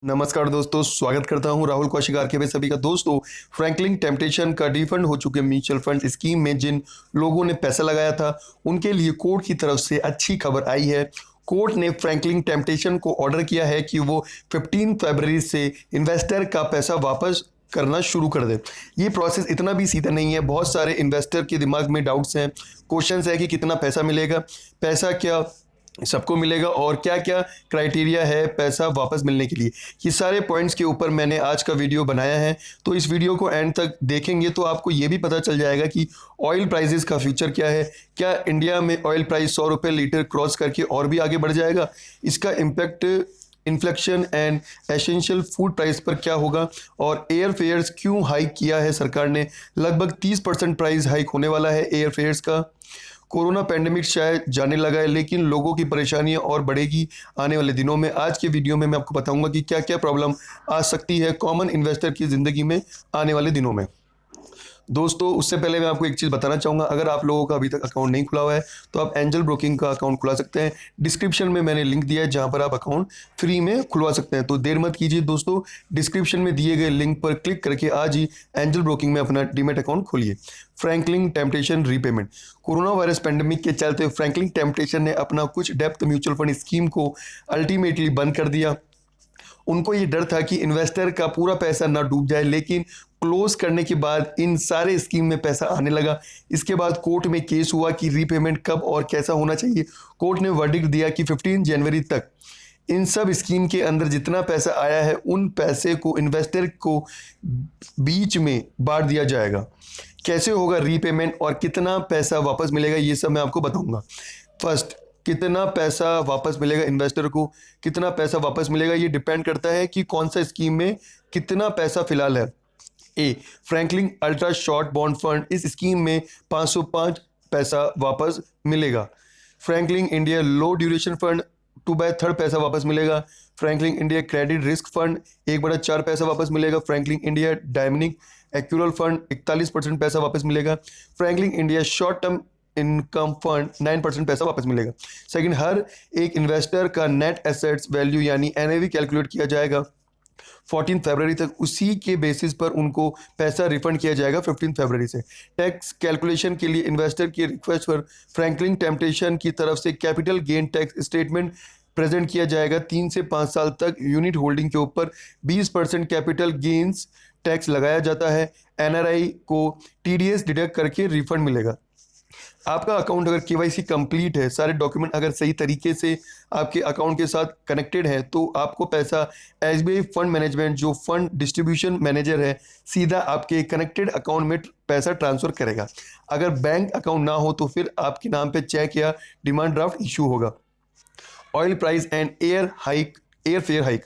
नमस्कार दोस्तों, स्वागत करता हूं राहुल कौशिक आरके में सभी का। दोस्तों, फ्रैंकलिन टेम्पटेशन का रिफंड हो चुके म्यूचुअल फंड स्कीम में जिन लोगों ने पैसा लगाया था उनके लिए कोर्ट की तरफ से अच्छी खबर आई है। कोर्ट ने फ्रैंकलिन टेम्पटेशन को ऑर्डर किया है कि वो 15 फरवरी से इन्वेस्टर का पैसा वापस करना शुरू कर दे। ये प्रोसेस इतना भी सीधा नहीं है। बहुत सारे इन्वेस्टर के दिमाग में डाउट्स हैं, क्वेश्चंस है कि कितना पैसा मिलेगा, पैसा क्या सबको मिलेगा और क्या क्या क्राइटेरिया है पैसा वापस मिलने के लिए। ये सारे पॉइंट्स के ऊपर मैंने आज का वीडियो बनाया है, तो इस वीडियो को एंड तक देखेंगे तो आपको ये भी पता चल जाएगा कि ऑयल प्राइसेस का फ्यूचर क्या है। क्या इंडिया में ऑयल प्राइस 100 रुपये लीटर क्रॉस करके और भी आगे बढ़ जाएगा? इसका impact inflection and essential food price पर क्या होगा? और एयर फेयर्स क्यों हाइक किया है सरकार ने? लगभग 30% प्राइस हाइक होने वाला है एयर फेयर्स का। कोरोना पैंडेमिक शायद जाने लगा है, लेकिन लोगों की परेशानियां और बढ़ेगी आने वाले दिनों में। आज के वीडियो में मैं आपको बताऊंगा कि क्या क्या प्रॉब्लम आ सकती है कॉमन इन्वेस्टर की ज़िंदगी में आने वाले दिनों में। दोस्तों, उससे पहले मैं आपको एक चीज़ बताना चाहूँगा। अगर आप लोगों का अभी तक अकाउंट नहीं खुला हुआ है तो आप एंजल ब्रोकिंग का अकाउंट खुला सकते हैं। डिस्क्रिप्शन में मैंने लिंक दिया है जहाँ पर आप अकाउंट फ्री में खुलवा सकते हैं। तो देर मत कीजिए दोस्तों, डिस्क्रिप्शन में दिए गए लिंक पर क्लिक करके आज ही एंजल ब्रोकिंग में अपना डीमैट अकाउंट खोलिए। Franklin temptation repayment. Corona virus pandemic के चलते फ्रैंकलिन टेम्पटेशन ने अपना कुछ डेप्थ म्यूचुअल फंड स्कीम को अल्टीमेटली बंद कर दिया। उनको ये डर था कि इन्वेस्टर का पूरा पैसा ना डूब जाए, लेकिन क्लोज करने के बाद इन सारे स्कीम में पैसा आने लगा। इसके बाद कोर्ट में केस हुआ कि रीपेमेंट कब और कैसा होना चाहिए। कोर्ट ने वर्डिक्ट दिया कि 15 जनवरी तक इन सब स्कीम के अंदर जितना पैसा आया है उन पैसे को इन्वेस्टर को बीच में बांट दिया जाएगा। कैसे होगा रीपेमेंट और कितना पैसा वापस मिलेगा, ये सब मैं आपको बताऊंगा। फर्स्ट, कितना पैसा वापस मिलेगा इन्वेस्टर को, कितना पैसा वापस मिलेगा ये डिपेंड करता है कि कौन सा स्कीम में कितना पैसा फिलहाल है। A, Franklin ultra short bond fund, इस स्कीम में 505 पैसा वापस मिलेगा। Franklin India low duration fund 2/3 पैसा वापस मिलेगा। Franklin India credit risk fund 1/4 पैसा वापस मिलेगा। Franklin India dynamic accrual fund 41% पैसा वापस मिलेगा। Franklin India short term income fund 9% पैसा वापस मिलेगा। सेकंड, हर एक इन्वेस्टर का नेट एसेट्स वैल्यू यानी एनएवी कैलकुलेट किया जाएगा 14 फरवरी तक। उसी के बेसिस पर उनको पैसा रिफंड किया जाएगा 15 फरवरी से। टैक्स कैलकुलेशन के लिए इन्वेस्टर की रिक्वेस्ट पर फ्रैंकलिन टेम्पटेशन की तरफ से capital gain tax statement present किया जाएगा। 3 से 5 साल तक यूनिट होल्डिंग के ऊपर 20% कैपिटल गेन्स टैक्स लगाया जाता है। एनआरआई को टीडीएस डिडक्ट करके रिफंड मिलेगा। आपका अकाउंट अगर केवाईसी कंप्लीट है, सारे डॉक्यूमेंट अगर सही तरीके से आपके अकाउंट के साथ कनेक्टेड है, तो आपको पैसा एसबीआई फंड मैनेजमेंट जो फंड डिस्ट्रीब्यूशन मैनेजर है सीधा आपके कनेक्टेड अकाउंट में पैसा ट्रांसफर करेगा। अगर बैंक अकाउंट ना हो तो फिर आपके नाम पे चेक या डिमांड ड्राफ्ट इशू होगा। Oil price and air fare hike.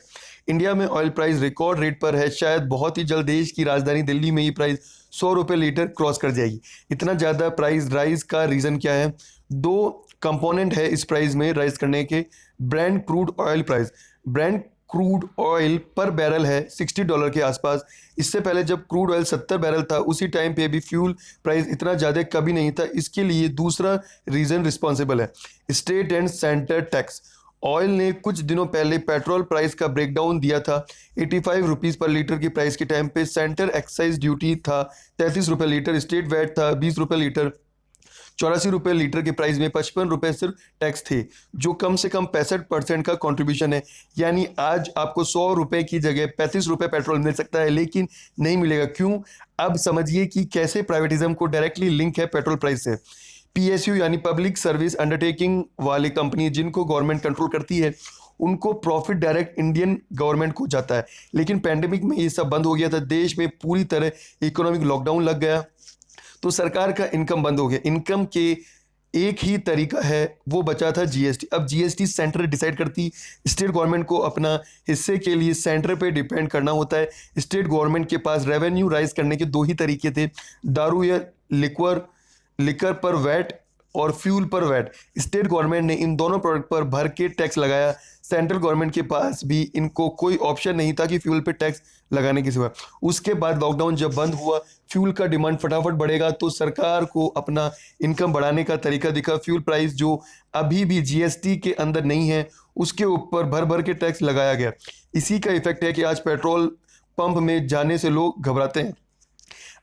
India में ऑयल प्राइस रिकॉर्ड रेट पर है। शायद बहुत ही जल्द देश की राजधानी दिल्ली में ये प्राइस 100 रुपये लीटर क्रॉस कर जाएगी। इतना ज़्यादा प्राइस राइज का रीज़न क्या है? 2 कंपोनेंट है इस प्राइस में राइज करने के। Brent crude oil price. Brent crude oil पर बैरल है $60 के आसपास। इससे पहले जब क्रूड ऑयल 70 बैरल था, उसी टाइम पे भी फ्यूल प्राइस इतना ज़्यादा कभी नहीं था। इसके लिए दूसरा रीज़न रिस्पॉन्सिबल है, state and centre tax. Oil ने कुछ दिनों पहले पेट्रोल प्राइस का ब्रेकडाउन दिया था। 85 रुपीज़ पर लीटर की प्राइस के टाइम पे सेंटर एक्साइज ड्यूटी था 33 रुपये लीटर, स्टेट वैट था 20 रुपये लीटर, 84 रुपये लीटर के प्राइस में 55 रुपये सिर्फ टैक्स थे, जो कम से कम 65% का कंट्रीब्यूशन है। यानी आज आपको 100 रुपये की जगह 35 रुपये पेट्रोल मिल सकता है, लेकिन नहीं मिलेगा। क्यों? अब समझिए कि कैसे प्राइवेटिज्म को डायरेक्टली लिंक है पेट्रोल प्राइस से। पीएसयू यानी पब्लिक सर्विस अंडरटेकिंग वाली कंपनी जिनको गवर्नमेंट कंट्रोल करती है, उनको प्रॉफिट डायरेक्ट इंडियन गवर्नमेंट को जाता है। लेकिन पैंडेमिक में ये सब बंद हो गया था, देश में पूरी तरह इकोनॉमिक लॉकडाउन लग गया, तो सरकार का इनकम बंद हो गया। इनकम के एक ही तरीका है, वो बचा था जीएसटी। अब जीएसटी सेंटर डिसाइड करती, स्टेट गवर्नमेंट को अपना हिस्से के लिए सेंटर पे डिपेंड करना होता है। स्टेट गवर्नमेंट के पास रेवेन्यू राइज करने के 2 ही तरीके थे, दारू या लिकर पर वैट और फ्यूल पर वैट। स्टेट गवर्नमेंट ने इन दोनों प्रोडक्ट पर भर के टैक्स लगाया। सेंट्रल गवर्नमेंट के पास भी इनको कोई ऑप्शन नहीं था कि फ्यूल पे टैक्स लगाने के सिवा। उसके बाद लॉकडाउन जब बंद हुआ, फ्यूल का डिमांड फटाफट बढ़ेगा, तो सरकार को अपना इनकम बढ़ाने का तरीका दिखा। फ्यूल प्राइस जो अभी भी जीएसटी के अंदर नहीं है, उसके ऊपर भर भर के टैक्स लगाया गया। इसी का इफेक्ट है कि आज पेट्रोल पंप में जाने से लोग घबराते हैं।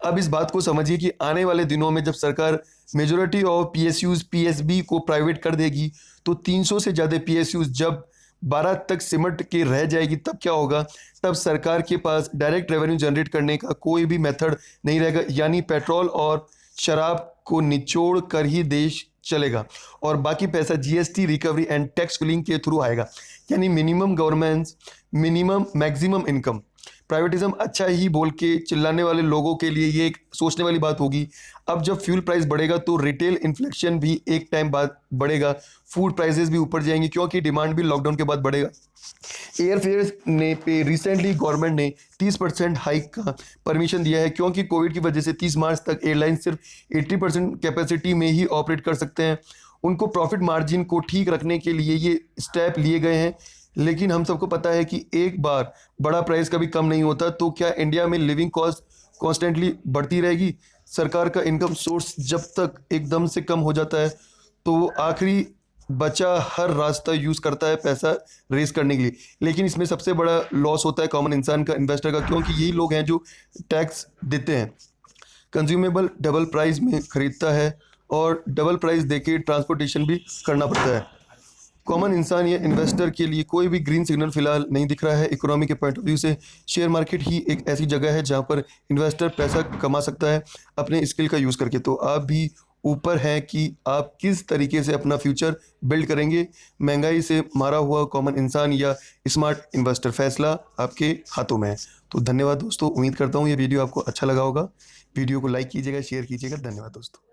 अब इस बात को समझिए कि आने वाले दिनों में जब सरकार मेजोरिटी ऑफ पीएसयूज पीएसबी को प्राइवेट कर देगी तो 300 से ज़्यादा पीएसयूज जब 12 तक सिमट के रह जाएगी तब क्या होगा? तब सरकार के पास डायरेक्ट रेवेन्यू जनरेट करने का कोई भी मेथड नहीं रहेगा, यानी पेट्रोल और शराब को निचोड़ कर ही देश चलेगा और बाकी पैसा GST recovery and tax cooling के थ्रू आएगा, यानी minimum governance minimum maximum income. Privatism अच्छा ही बोल के चिल्लाने वाले लोगों के लिए ये एक सोचने वाली बात होगी। अब जब फ्यूल प्राइस बढ़ेगा तो रिटेल इन्फ्लेशन भी एक टाइम बाद बढ़ेगा, फूड प्राइसेस भी ऊपर जाएंगे क्योंकि डिमांड भी लॉकडाउन के बाद बढ़ेगा। एयरफेयर ने पे रिसेंटली गवर्नमेंट ने 30% हाइक का परमिशन दिया है क्योंकि कोविड की वजह से 30 मार्च तक एयरलाइन सिर्फ 80% कैपेसिटी में ही ऑपरेट कर सकते हैं। उनको प्रॉफिट मार्जिन को ठीक रखने के लिए ये स्टेप लिए गए हैं, लेकिन हम सबको पता है कि एक बार बड़ा प्राइस कभी कम नहीं होता। तो क्या इंडिया में लिविंग कॉस्ट कॉन्स्टेंटली बढ़ती रहेगी? सरकार का इनकम सोर्स जब तक एकदम से कम हो जाता है तो वो आखिरी बचा हर रास्ता यूज़ करता है पैसा रेस करने के लिए, लेकिन इसमें सबसे बड़ा लॉस होता है कॉमन इंसान का, इन्वेस्टर का, क्योंकि यही लोग हैं जो टैक्स देते हैं। कंज्यूमेबल डबल प्राइस में खरीदता है और डबल प्राइस देके ट्रांसपोर्टेशन भी करना पड़ता है। कॉमन इंसान या इन्वेस्टर के लिए कोई भी ग्रीन सिग्नल फिलहाल नहीं दिख रहा है। इकोनॉमी के पॉइंट ऑफ व्यू से शेयर मार्केट ही एक ऐसी जगह है जहां पर इन्वेस्टर पैसा कमा सकता है अपने स्किल का यूज़ करके। तो आप भी ऊपर हैं कि आप किस तरीके से अपना फ्यूचर बिल्ड करेंगे। महंगाई से मारा हुआ कॉमन इंसान या स्मार्ट इन्वेस्टर, फैसला आपके हाथों में है। तो धन्यवाद दोस्तों, उम्मीद करता हूँ ये वीडियो आपको अच्छा लगा होगा। वीडियो को लाइक कीजिएगा, शेयर कीजिएगा। धन्यवाद दोस्तों।